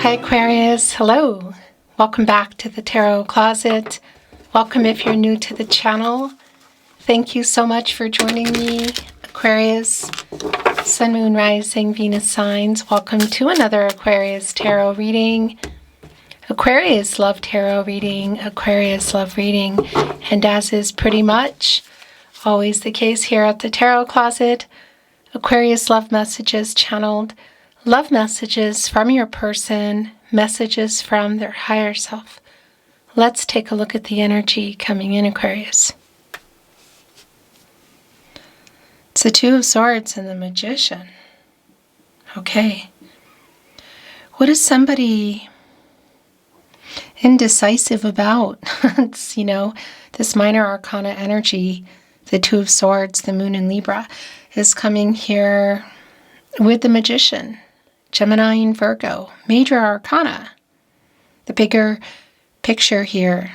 Hi Aquarius, hello. Welcome back to the Tarot Closet. Welcome if you're new to the channel. Thank you so much for joining me, Aquarius, Sun, Moon, Rising, Venus signs. Welcome to another Aquarius Tarot reading. Aquarius love tarot reading, Aquarius love reading, and as is pretty much always the case here at the Tarot Closet, Aquarius love messages channeled. Love messages from your person, messages from their higher self. Let's take a look at the energy coming in, Aquarius. It's the Two of Swords and the Magician. Okay. What is somebody indecisive about? It's, this minor arcana energy, the Two of Swords, the Moon in Libra, is coming here with the Magician. Gemini and Virgo, major arcana. The bigger picture here.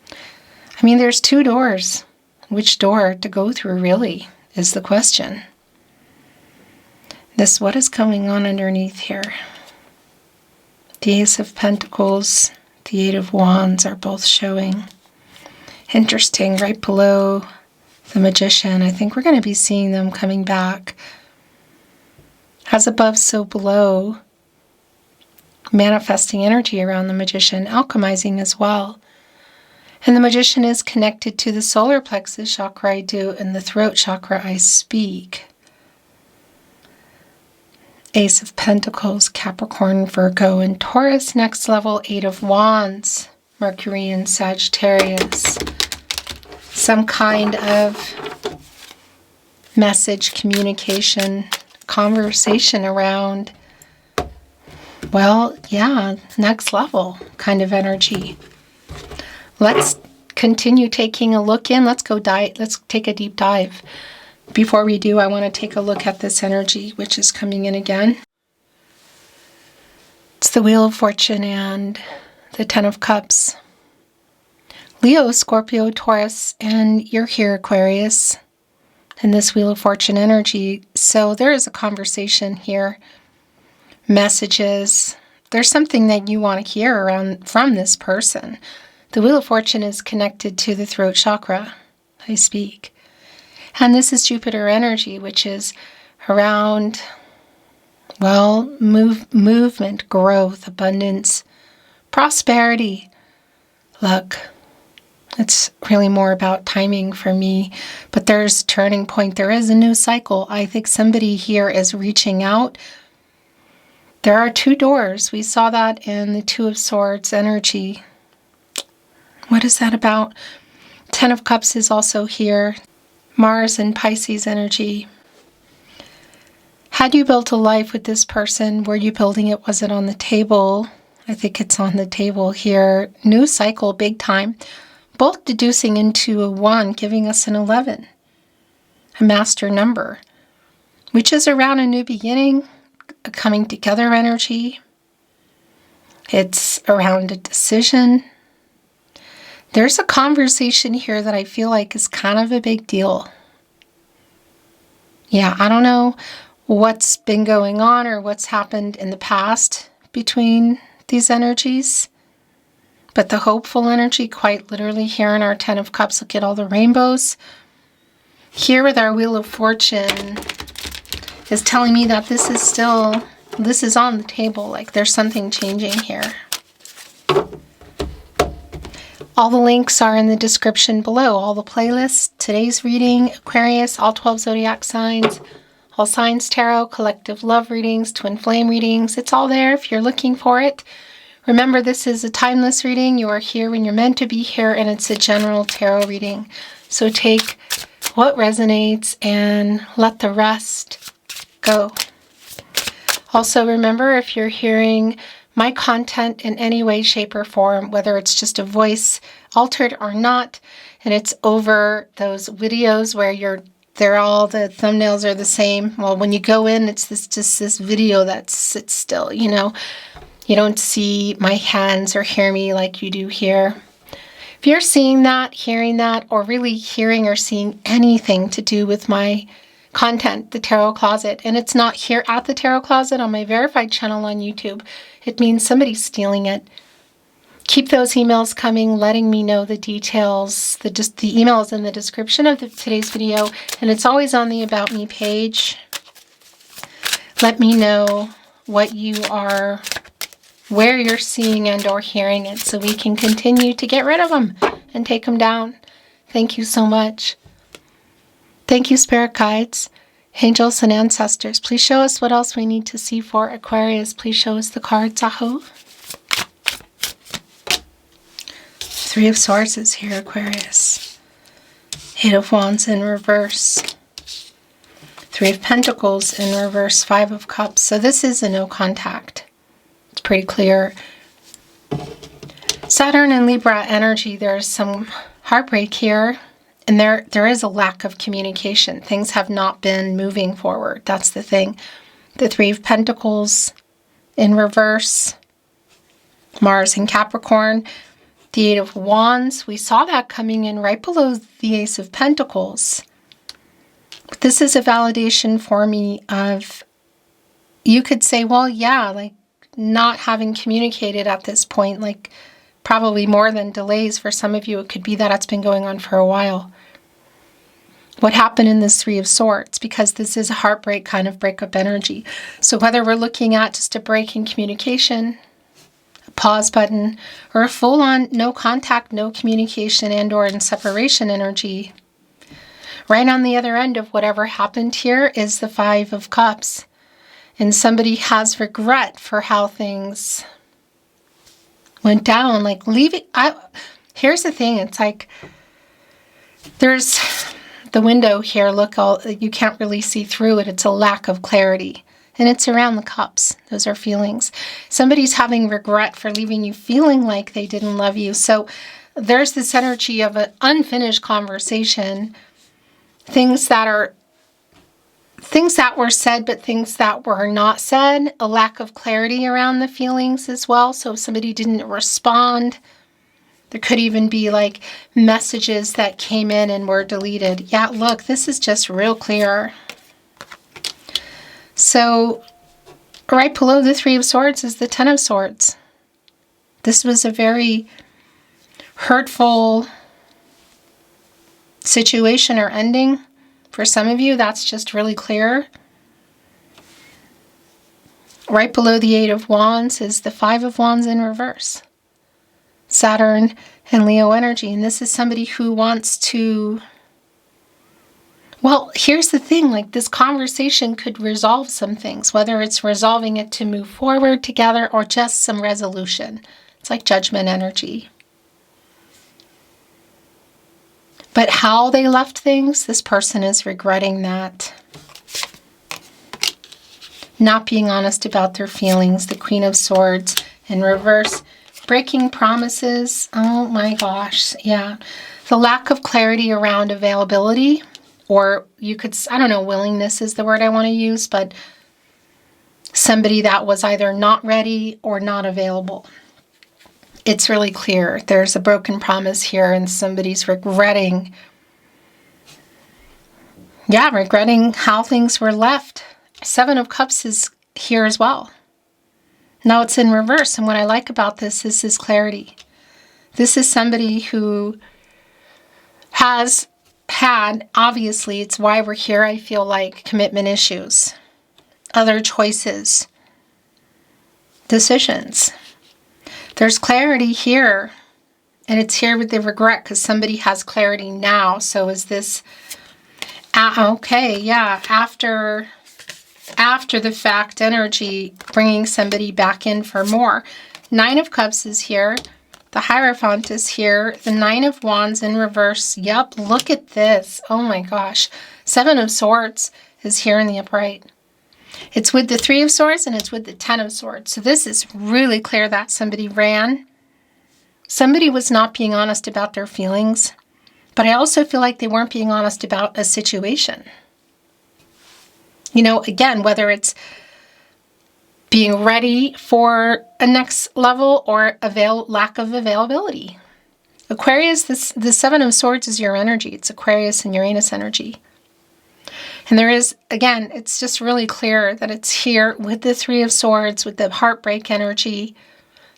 I mean, there's two doors. Which door to go through, really, is the question. What is going on underneath here? The Ace of Pentacles, the Eight of Wands are both showing. Interesting, right below the Magician. I think we're going to be seeing them coming back. As above, so below, manifesting energy around the Magician, alchemizing as well. And the Magician is connected to the solar plexus chakra I do and the throat chakra I speak. Ace of Pentacles, Capricorn, Virgo, and Taurus. Next level, Eight of Wands, Mercury and Sagittarius. Some kind of message, communication, conversation around, next level kind of energy. Let's continue taking a look in. Let's take a deep dive. Before we do, I want to take a look at this energy, which is coming in again. It's the Wheel of Fortune and the Ten of Cups. Leo, Scorpio, Taurus, and you're here, Aquarius, in this Wheel of Fortune energy. So there is a conversation here, messages. There's something that you want to hear from this person. The Wheel of Fortune is connected to the throat chakra I speak. And this is Jupiter energy, which is around, movement, growth, abundance, prosperity, luck. It's really more about timing for me, but there's a turning point. There is a new cycle. I think somebody here is reaching out. There are two doors. We saw that in the Two of Swords energy. What is that about? Ten of Cups is also here. Mars and Pisces energy. Had you built a life with this person? Were you building it? Was it on the table? I think it's on the table here. New cycle, big time. Both deducing into a 1, giving us an 11, a master number, which is around a new beginning, a coming together energy. It's around a decision. There's a conversation here that I feel like is kind of a big deal. Yeah, I don't know what's been going on or what's happened in the past between these energies. But the hopeful energy, quite literally here in our Ten of Cups, look at all the rainbows. Here with our Wheel of Fortune is telling me that this is on the table, like there's something changing here. All the links are in the description below, all the playlists, today's reading, Aquarius, all 12 zodiac signs, all signs tarot, collective love readings, twin flame readings, it's all there if you're looking for it. Remember, this is a timeless reading. You are here when you're meant to be here, and it's a general tarot reading. So take what resonates and let the rest go. Also, remember, if you're hearing my content in any way, shape, or form, whether it's just a voice altered or not, and it's over those videos where all the thumbnails are the same. Well, when you go in, it's just this video that sits still, You don't see my hands or hear me like you do here. If you're seeing that, hearing that, or really hearing or seeing anything to do with my content, the Tarot Closet, and it's not here at the Tarot Closet on my verified channel on YouTube. It means somebody's stealing it. Keep those emails coming, letting me know the details. The email is in the description of today's video, and it's always on the About Me page. Let me know what you are, where you're seeing and or hearing it, so we can continue to get rid of them and take them down. Thank you so much. Thank you, Spirit Guides, Angels, and Ancestors. Please show us what else we need to see for Aquarius. Please show us the cards, Aho. Three of Swords is here, Aquarius. Eight of Wands in reverse. Three of Pentacles in reverse. Five of Cups. So this is a no contact. It's pretty clear. Saturn and Libra energy. There's some heartbreak here. And there is a lack of communication. Things have not been moving forward. That's the thing. The Three of Pentacles in reverse. Mars in Capricorn. The Eight of Wands, we saw that coming in right below the Ace of Pentacles. But this is a validation for me of, you could say, well, yeah, like not having communicated at this point, like probably more than delays. For some of you, it could be that it's been going on for a while. What happened in this Three of Swords? Because this is a heartbreak kind of breakup energy. So whether we're looking at just a break in communication, pause button, or a full-on no contact, no communication, and or in separation energy, right on the other end of whatever happened here is the Five of Cups. And somebody has regret for how things went down. Like leaving, here's the thing, it's like there's the window here, look, you can't really see through it. It's a lack of clarity. And it's around the cups. Those are feelings. Somebody's having regret for leaving you, feeling like they didn't love you. So there's this energy of an unfinished conversation. Things that were said, but things that were not said. A lack of clarity around the feelings as well. So if somebody didn't respond, there could even be like messages that came in and were deleted. Yeah, look, this is just real clear. So right below the Three of Swords is the Ten of Swords. This was a very hurtful situation or ending. For some of you, that's just really clear. Right below the Eight of Wands is the Five of Wands in reverse. Saturn and Leo energy. And this is somebody who wants to... Well, here's the thing, like this conversation could resolve some things, whether it's resolving it to move forward together or just some resolution. It's like Judgment energy. But how they left things, this person is regretting that. Not being honest about their feelings, the Queen of Swords in reverse. Breaking promises, oh my gosh, yeah. The lack of clarity around availability. Or you could, I don't know, willingness is the word I want to use, but somebody that was either not ready or not available. It's really clear. There's a broken promise here and somebody's regretting. Yeah, regretting how things were left. Seven of Cups is here as well. Now it's in reverse. And what I like about this is clarity. This is somebody who has had, obviously, it's why we're here, I feel like, commitment issues, other choices, decisions. There's clarity here, and it's here with the regret because somebody has clarity now. So is this, okay, yeah, after the fact energy, bringing somebody back in for more. Nine of Cups is here. The Hierophant is here. The Nine of Wands in reverse. Yep, look at this. Oh my gosh. Seven of Swords is here in the upright. It's with the Three of Swords and it's with the Ten of Swords. So this is really clear that somebody ran. Somebody was not being honest about their feelings. But I also feel like they weren't being honest about a situation. You know, again, whether it's being ready for a next level or lack of availability. Aquarius, the Seven of Swords is your energy. It's Aquarius and Uranus energy. And there is, again, it's just really clear that it's here with the Three of Swords, with the heartbreak energy,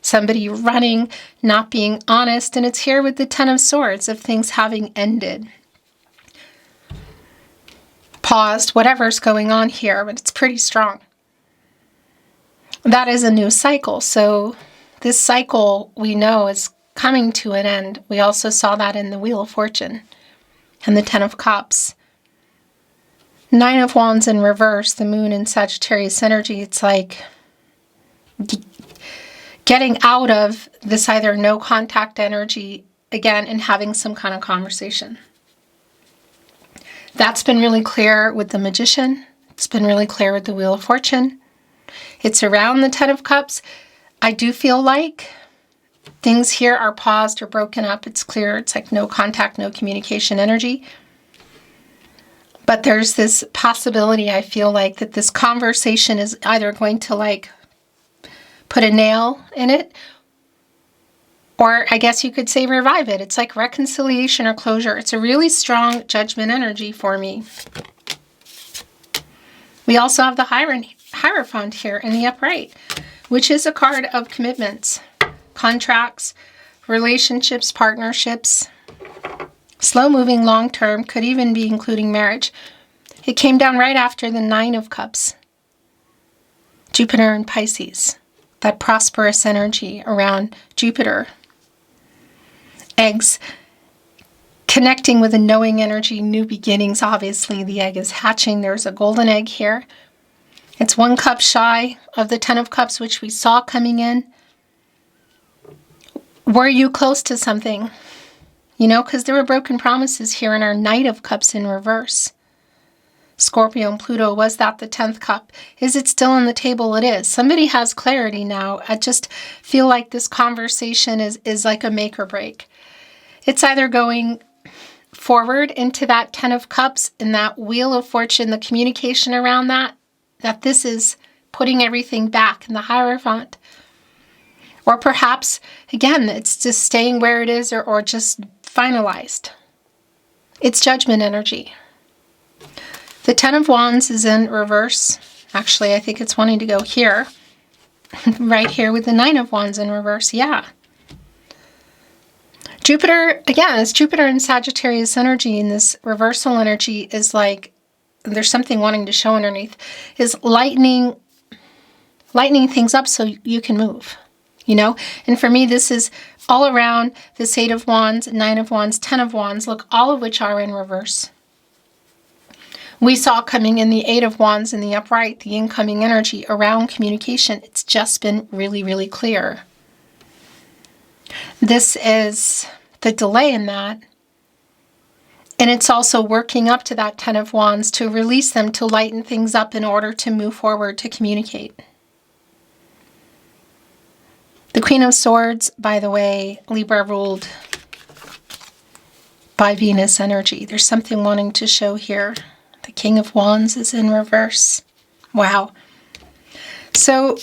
somebody running, not being honest, and it's here with the Ten of Swords, of things having ended, paused, whatever's going on here, but it's pretty strong. That is a new cycle. So this cycle, we know, is coming to an end. We also saw that in the Wheel of Fortune and the Ten of Cups. Nine of Wands in reverse, the moon in Sagittarius energy. It's like getting out of this either no contact energy again and having some kind of conversation. That's been really clear with the Magician. It's been really clear with the Wheel of Fortune. It's around the Ten of Cups. I do feel like things here are paused or broken up. It's clear. It's like no contact, no communication energy. But there's this possibility, I feel like, that this conversation is either going to like put a nail in it, or I guess you could say revive it. It's like reconciliation or closure. It's a really strong Judgment energy for me. We also have the Hierophant here in the upright, which is a card of commitments, contracts, relationships, partnerships, slow-moving, long-term, could even be including marriage. It came down right after the Nine of Cups. Jupiter and Pisces, that prosperous energy around Jupiter. Eggs, connecting with a knowing energy, new beginnings. Obviously, the egg is hatching. There's a golden egg here. It's 1 cup shy of the Ten of Cups, which we saw coming in. Were you close to something? You know, because there were broken promises here in our Knight of Cups in reverse. Scorpio and Pluto, was that the 10th cup? Is it still on the table? It is. Somebody has clarity now. I just feel like this conversation is like a make or break. It's either going forward into that 10 of Cups and that Wheel of Fortune, the communication around that this is putting everything back in the Hierophant. Or perhaps, again, it's just staying where it is or just finalized. It's Judgment energy. The Ten of Wands is in reverse. Actually, I think it's wanting to go here. Right here with the Nine of Wands in reverse. Yeah. Jupiter, again, it's Jupiter in Sagittarius energy, and this reversal energy is like, there's something wanting to show underneath, is lightening things up so you can move. You know, and for me, this is all around this 8 of Wands, 9 of Wands, 10 of Wands, look, all of which are in reverse. We saw coming in the 8 of Wands in the upright, the incoming energy around communication. It's just been really, really clear. This is the delay in that. And it's also working up to that 10 of Wands to release them, to lighten things up in order to move forward, to communicate. The Queen of Swords, by the way, Libra ruled by Venus energy. There's something wanting to show here. The King of Wands is in reverse. Wow. So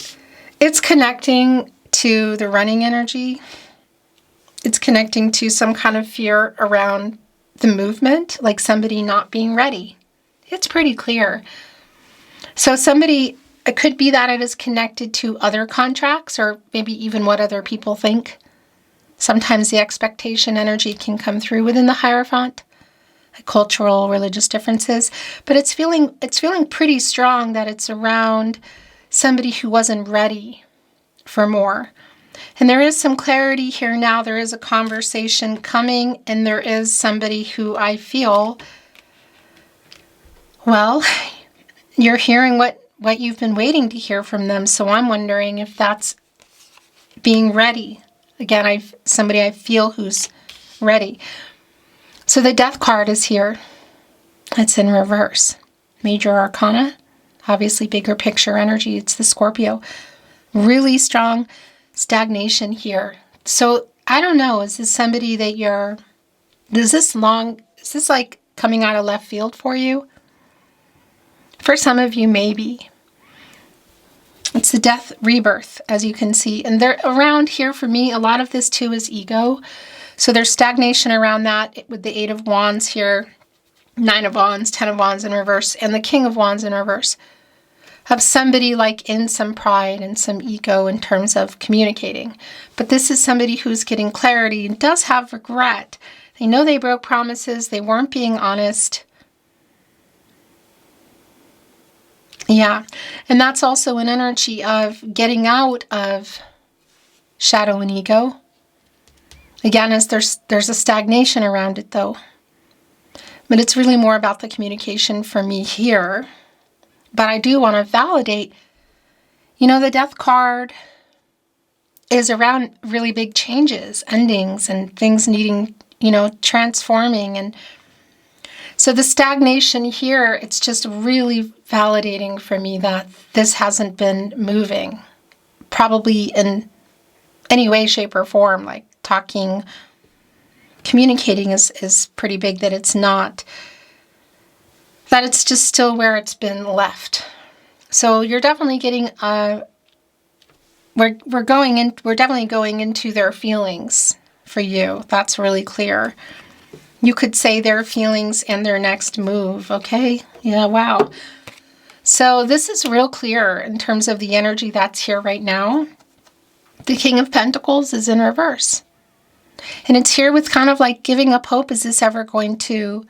it's connecting to the running energy. It's connecting to some kind of fear around the movement, like somebody not being ready. It's pretty clear. So somebody... It could be that it is connected to other contracts or maybe even what other people think. Sometimes the expectation energy can come through within the Hierophant, like cultural, religious differences. But it's feeling pretty strong that it's around somebody who wasn't ready for more. And there is some clarity here now. There is a conversation coming, and there is somebody who I feel, well, you're hearing what you've been waiting to hear from them. So I'm wondering if that's being ready. Again, somebody I feel who's ready. So the Death card is here. It's in reverse. Major Arcana, obviously bigger picture energy. It's the Scorpio. Really strong stagnation here. So I don't know, is this somebody that is this like coming out of left field for you? For some of you, maybe. It's the Death rebirth, as you can see. And they're around here for me. A lot of this too is ego. So there's stagnation around that with the 8 of Wands here. Nine of Wands, Ten of Wands in reverse, and the King of Wands in reverse. Of somebody like in some pride and some ego in terms of communicating. But this is somebody who's getting clarity and does have regret. They know they broke promises. They weren't being honest. Yeah. And that's also an energy of getting out of shadow and ego. Again, as there's a stagnation around it though. But it's really more about the communication for me here. But I do want to validate, you know, the Death card is around really big changes, endings, and things needing, you know, transforming. And so the stagnation here, it's just really validating for me that this hasn't been moving, probably in any way, shape, or form. Like talking, communicating is pretty big, that it's not, that it's just still where it's been left. So you're definitely getting, we're definitely going into their feelings for you. That's really clear. You could say their feelings and their next move, okay? Yeah, wow. So this is real clear in terms of the energy that's here right now. The King of Pentacles is in reverse. And it's here with kind of like giving up hope. Is this ever going to,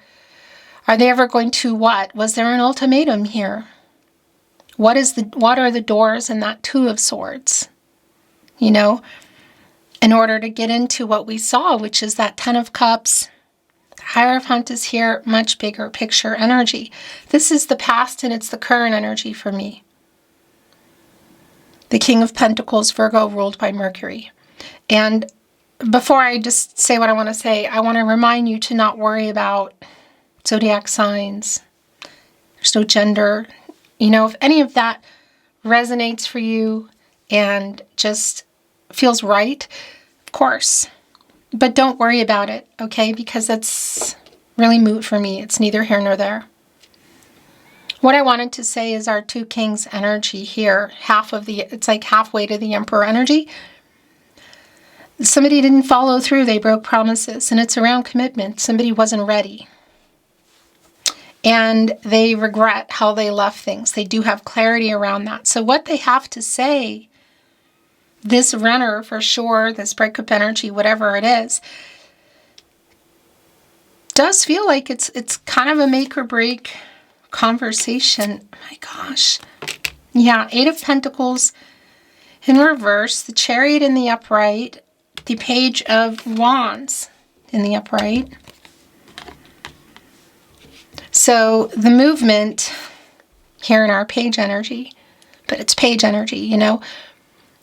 are they ever going to what? Was there an ultimatum here? What are the doors in that Two of Swords? You know, in order to get into what we saw, which is that Ten of Cups. Hierophant is here, much bigger picture energy. This is the past and it's the current energy for me. The King of Pentacles, Virgo, ruled by Mercury. And before I just say what I want to say, I want to remind you to not worry about zodiac signs. There's no gender. You know, if any of that resonates for you and just feels right, of course. But don't worry about it, okay? Because that's really moot for me. It's neither here nor there. What I wanted to say is our two kings energy here, it's like halfway to the Emperor energy. Somebody didn't follow through. They broke promises, and it's around commitment. Somebody wasn't ready. And they regret how they left things. They do have clarity around that. So what they have to say, this runner for sure, this breakup energy, whatever it is, does feel like it's kind of a make or break conversation. Oh my gosh. Yeah, Eight of Pentacles in reverse, the Chariot in the upright, the Page of Wands in the upright. So the movement here in our page energy, but it's page energy, you know.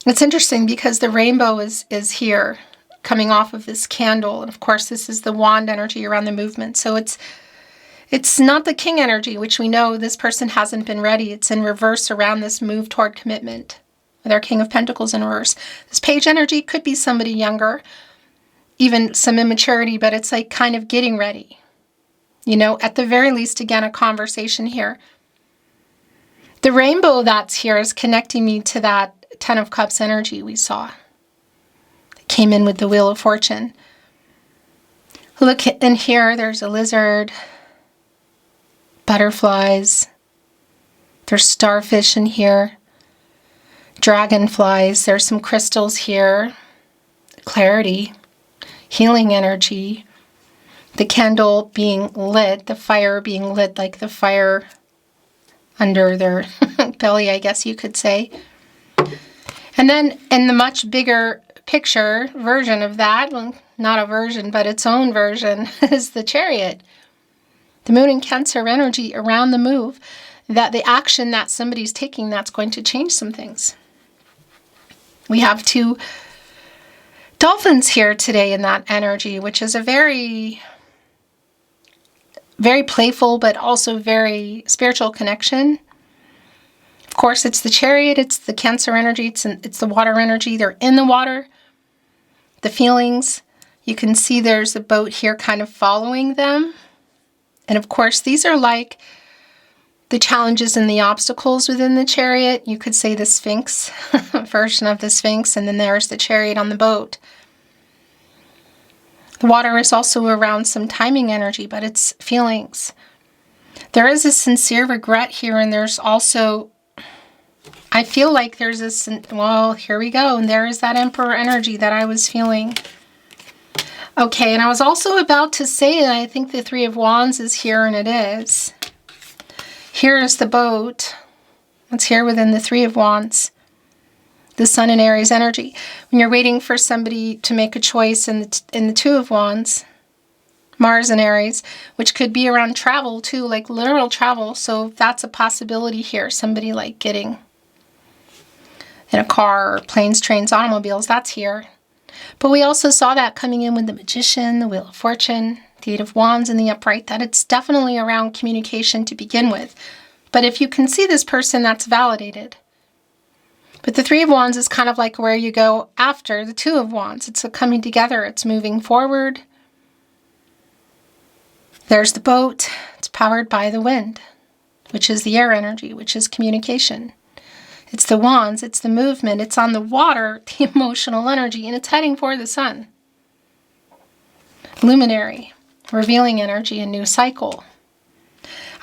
It's interesting because the rainbow is here coming off of this candle. And of course, this is the wand energy around the movement. So it's not the king energy, which we know this person hasn't been ready. It's in reverse around this move toward commitment with our King of Pentacles in reverse. This page energy could be somebody younger, even some immaturity, but it's like kind of getting ready. You know, at the very least, again, a conversation here. The rainbow that's here is connecting me to that Ten of Cups energy we saw. It came in with the Wheel of Fortune. Look in here, there's a lizard, butterflies, there's starfish in here, dragonflies, there's some crystals here, clarity, healing energy, the candle being lit, the fire being lit, like the fire under their belly, I guess you could say. And then in the much bigger picture version of that, well, not a version, but its own version, is the Chariot. The Moon and Cancer energy around the move, that the action that somebody's taking, that's going to change some things. We have two dolphins here today in that energy, which is a very, very playful, but also very spiritual connection. Of course, it's the Chariot, it's the Cancer energy, it's the water energy. They're in the water. The feelings, you can see there's a boat here kind of following them. And of course, these are like the challenges and the obstacles within the Chariot. You could say the Sphinx, version of the Sphinx, and then there's the Chariot on the boat. The water is also around some timing energy, but it's feelings. There is a sincere regret here, and there's also, I feel like there's a, well, here we go. And there is that Emperor energy that I was feeling. Okay, and I was also about to say that I think the Three of Wands is here, and it is. Here is the boat. It's here within the Three of Wands. The Sun and Aries energy. When you're waiting for somebody to make a choice in the Two of Wands, Mars and Aries, which could be around travel too, like literal travel. So that's a possibility here. Somebody like getting in a car or planes, trains, automobiles, that's here. But we also saw that coming in with the Magician, the Wheel of Fortune, the Eight of Wands, and the Upright, that it's definitely around communication to begin with. But if you can see this person, that's validated. But the Three of Wands is kind of like where you go after the Two of Wands. It's a coming together. It's moving forward. There's the boat. It's powered by the wind, which is the air energy, which is communication. It's the wands. It's the movement. It's on the water, the emotional energy, and it's heading for the sun. Luminary, revealing energy, a new cycle.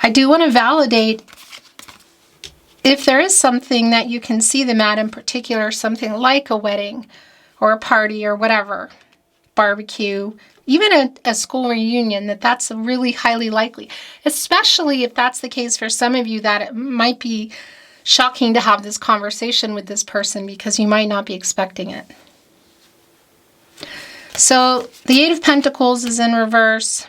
I do want to validate if there is something that you can see them at in particular, something like a wedding or a party or whatever, barbecue, even a school reunion, that's really highly likely, especially if that's the case for some of you, that it might be shocking to have this conversation with this person because you might not be expecting it. So the Eight of Pentacles is in reverse.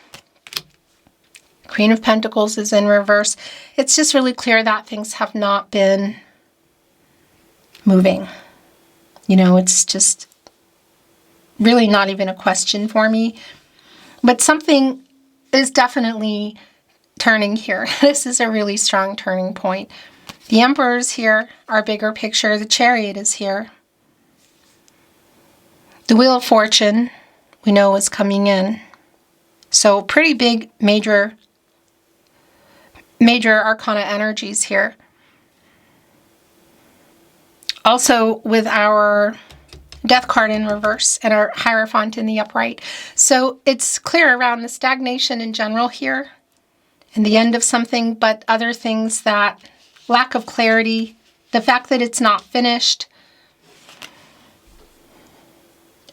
Queen of Pentacles is in reverse. It's just really clear that things have not been moving. You know, it's just really not even a question for me. But something is definitely turning here. This is a really strong turning point. The Emperor is here, our bigger picture. The Chariot is here. The Wheel of Fortune, we know, is coming in. So pretty big, major arcana energies here. Also with our Death card in reverse and our Hierophant in the upright. So it's clear around the stagnation in general here and the end of something, but other things, that lack of clarity, the fact that it's not finished.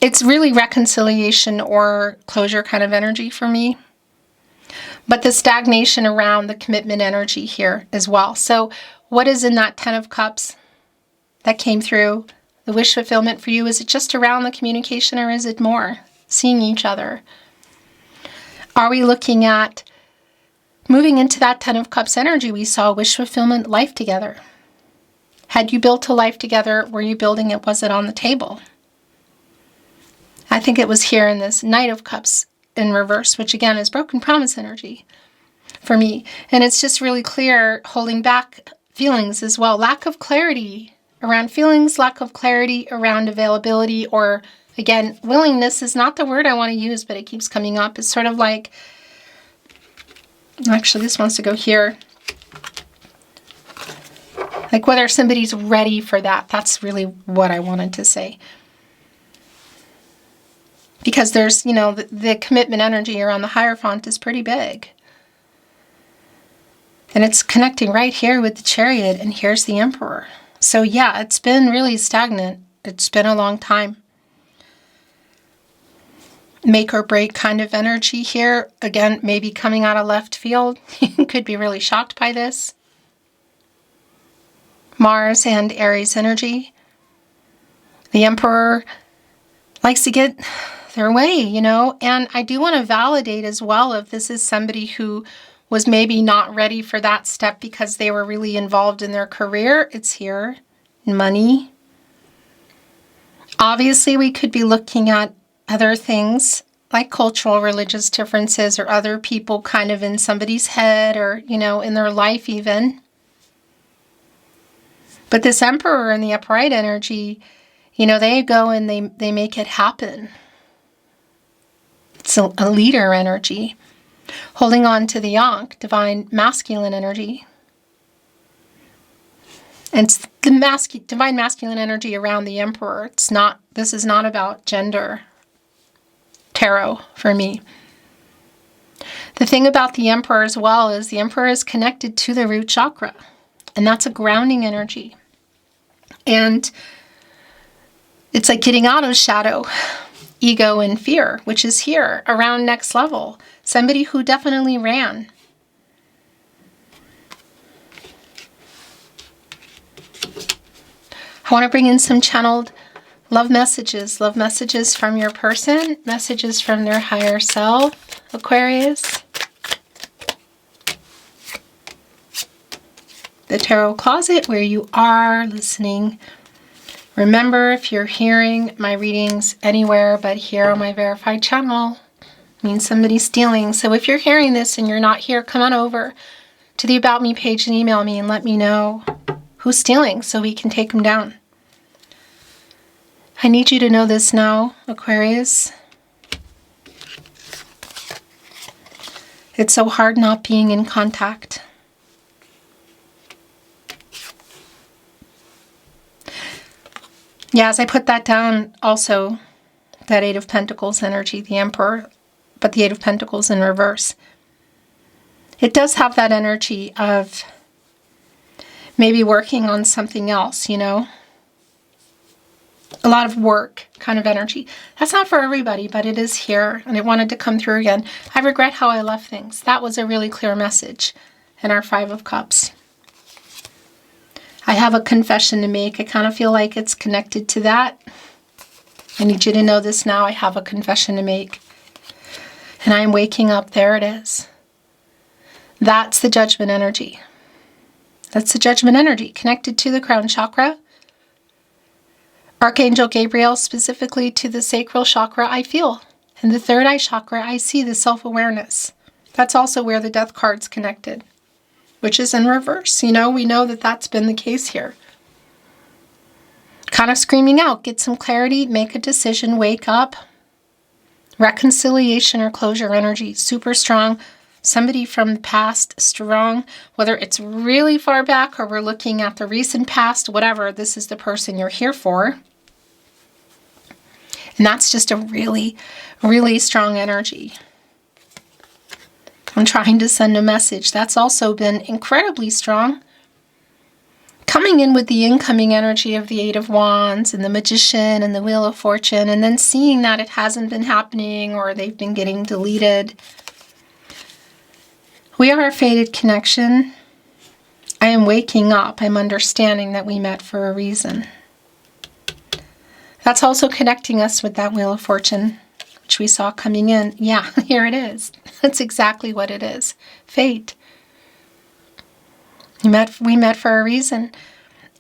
It's really reconciliation or closure kind of energy for me. But the stagnation around the commitment energy here as well. So what is in that Ten of Cups that came through? The wish fulfillment for you, is it just around the communication, or is it more? Seeing each other. Are we looking at moving into that Ten of Cups energy? We saw wish fulfillment, life together. Had you built a life together? Were you building it? Was it on the table? I think it was here in this Knight of Cups in reverse, which again is broken promise energy for me. And it's just really clear, holding back feelings as well. Lack of clarity around feelings, lack of clarity around availability, or again, willingness is not the word I want to use, but it keeps coming up. It's sort of like, actually this wants to go here. Like whether somebody's ready for that. That's really what I wanted to say. Because there's, you know, the commitment energy around the Hierophant is pretty big. And it's connecting right here with the Chariot, and here's the Emperor. So yeah, it's been really stagnant. It's been a long time. Make or break kind of energy here. Again, maybe coming out of left field. You could be really shocked by this. Mars and Aries energy. The Emperor likes to get their way, you know. And I do want to validate as well if this is somebody who was maybe not ready for that step because they were really involved in their career. It's here. Money. Obviously, we could be looking at other things like cultural, religious differences, or other people kind of in somebody's head, or, you know, in their life even. But this Emperor and the upright energy, you know, they go and they make it happen. It's a leader energy. Holding on to the Ankh, divine masculine energy. And it's the divine masculine energy around the Emperor. This is not about gender tarot for me. The thing about the Emperor as well is the Emperor is connected to the root chakra, and that's a grounding energy. And it's like getting out of shadow, ego, and fear, which is here around next level. Somebody who definitely ran. I want to bring in some channeled love messages from your person, messages from their higher self, Aquarius. The tarot closet where you are listening. Remember, if you're hearing my readings anywhere but here on my verified channel, it means somebody's stealing. So if you're hearing this and you're not here, come on over to the About Me page and email me and let me know who's stealing so we can take them down. I need you to know this now, Aquarius. It's so hard not being in contact. Yeah, as I put that down, also, that Eight of Pentacles energy, the Emperor, but the Eight of Pentacles in reverse. It does have that energy of maybe working on something else, you know? A lot of work kind of energy. That's not for everybody, but it is here, and it wanted to come through again. I regret how I left things. That was a really clear message in our Five of Cups. I have a confession to make. I kind of feel like it's connected to that. I need you to know this now. I have a confession to make. And I am waking up. There it is. That's the judgment energy. That's the judgment energy connected to the crown chakra. Archangel Gabriel, specifically to the sacral chakra, I feel. In the third eye chakra, I see the self-awareness. That's also where the death card's connected, which is in reverse. You know, we know that that's been the case here. Kind of screaming out, get some clarity, make a decision, wake up. Reconciliation or closure energy, super strong. Somebody from the past, strong, whether it's really far back or we're looking at the recent past, whatever, this is the person you're here for. And that's just a really, really strong energy. I'm trying to send a message. That's also been incredibly strong. Coming in with the incoming energy of the Eight of Wands and the Magician and the Wheel of Fortune, and then seeing that it hasn't been happening or they've been getting deleted. We are a fated connection. I am waking up. I'm understanding that we met for a reason. That's also connecting us with that Wheel of Fortune, which we saw coming in. Yeah, here it is. That's exactly what it is. Fate. We met for a reason.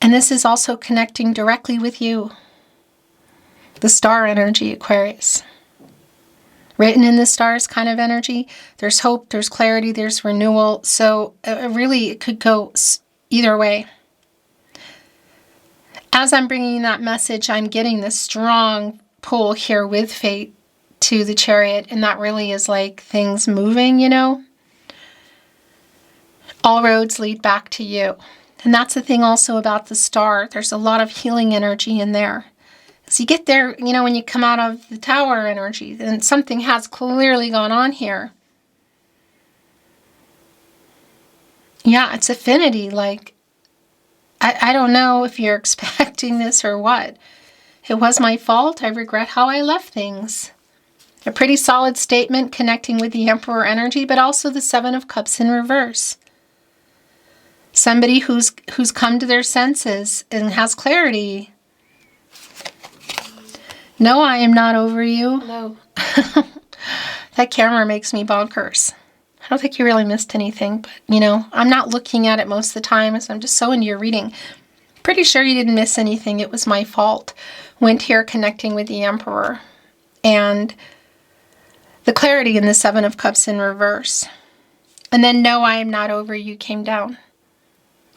And this is also connecting directly with you. The star energy, Aquarius. Written in the stars kind of energy. There's hope, there's clarity, there's renewal. So really it could go either way. As I'm bringing that message, I'm getting this strong pull here with fate to the Chariot. And that really is like things moving, you know. All roads lead back to you. And that's the thing also about the star. There's a lot of healing energy in there. So you get there, you know, when you come out of the tower energy, then something has clearly gone on here. Yeah, it's affinity. Like, I don't know if you're expecting this or what. It was my fault. I regret how I left things. A pretty solid statement connecting with the Emperor energy, but also the Seven of Cups in reverse. Somebody who's come to their senses and has clarity. No, I am not over you. No. That camera makes me bonkers. I don't think you really missed anything, but, you know, I'm not looking at it most of the time, so I'm just so into your reading. Pretty sure you didn't miss anything. It was my fault. Went here connecting with the Emperor. And the clarity in the Seven of Cups in reverse. And then, no, I am not over you came down.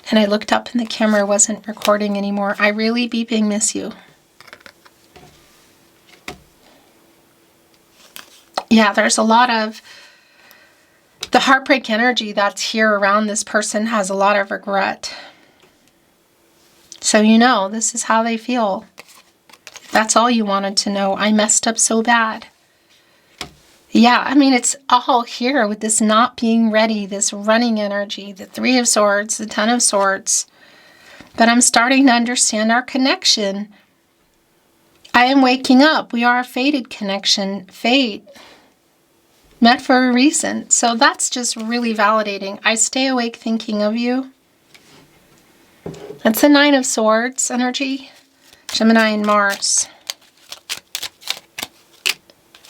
And I looked up and the camera wasn't recording anymore. I really beeping miss you. Yeah, there's a lot of the heartbreak energy that's here around this person has a lot of regret. So you know, this is how they feel. If that's all you wanted to know. I messed up so bad. Yeah, I mean, it's all here with this not being ready, this running energy, the Three of Swords, the Ten of Swords. But I'm starting to understand our connection. I am waking up. We are a fated connection. Fate. Met for a reason. So that's just really validating. I stay awake thinking of you. That's the Nine of Swords energy. Gemini and Mars.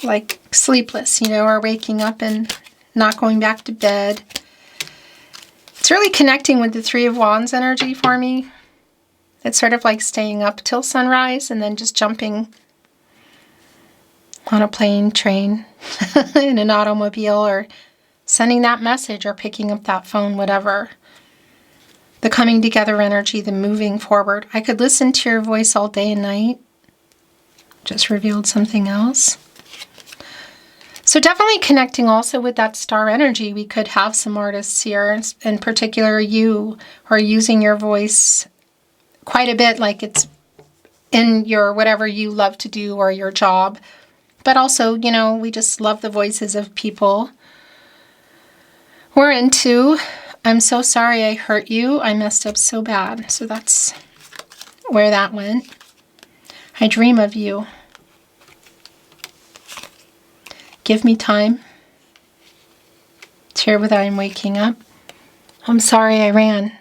Like sleepless, you know, or waking up and not going back to bed. It's really connecting with the Three of Wands energy for me. It's sort of like staying up till sunrise and then just jumping on a plane, train, in an automobile, or sending that message or picking up that phone, whatever. The coming together energy, the moving forward. I could listen to your voice all day and night. Just revealed something else. So definitely connecting also with that star energy. We could have some artists here, in particular you, are using your voice quite a bit, like it's in your whatever you love to do or your job. But also, you know, we just love the voices of people we're into. I'm so sorry I hurt you. I messed up so bad. So that's where that went. I dream of you. Give me time. It's here with I'm waking up. I'm sorry I ran.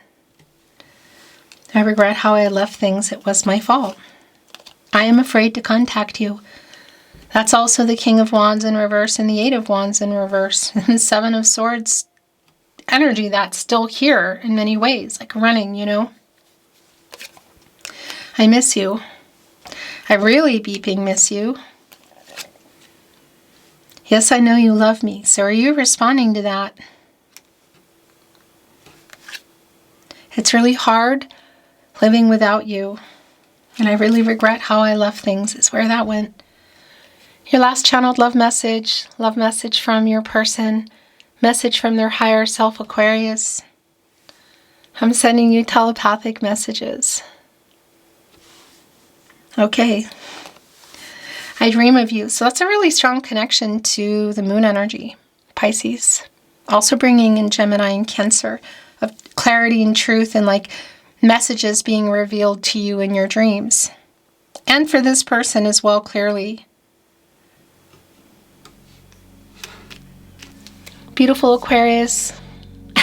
I regret how I left things. It was my fault. I am afraid to contact you. That's also the King of Wands in reverse and the Eight of Wands in reverse. And the Seven of Swords energy that's still here in many ways, like running, you know. I miss you. I really beeping miss you. Yes, I know you love me. So are you responding to that? It's really hard living without you. And I really regret how I left things, is where that went. Your last channeled love message from your person, message from their higher self, Aquarius. I'm sending you telepathic messages. Okay. I dream of you. So that's a really strong connection to the moon energy, Pisces. Also bringing in Gemini and Cancer of clarity and truth and like messages being revealed to you in your dreams. And for this person as well, clearly. Beautiful Aquarius.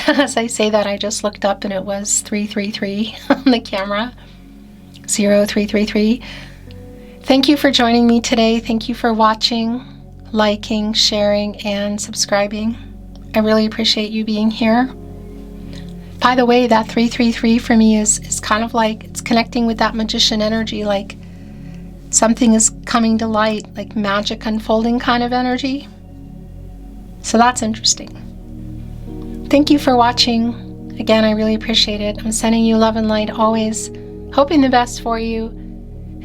As I say that, I just looked up and it was 333 on the camera. 0333. Thank you for joining me today. Thank you for watching, liking, sharing, and subscribing. I really appreciate you being here. By the way, that 333 for me is kind of like, it's connecting with that magician energy, like something is coming to light, like magic unfolding kind of energy. So that's interesting. Thank you for watching. Again, I really appreciate it. I'm sending you love and light always, hoping the best for you,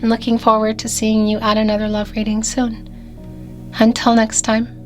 and looking forward to seeing you at another love reading soon. Until next time.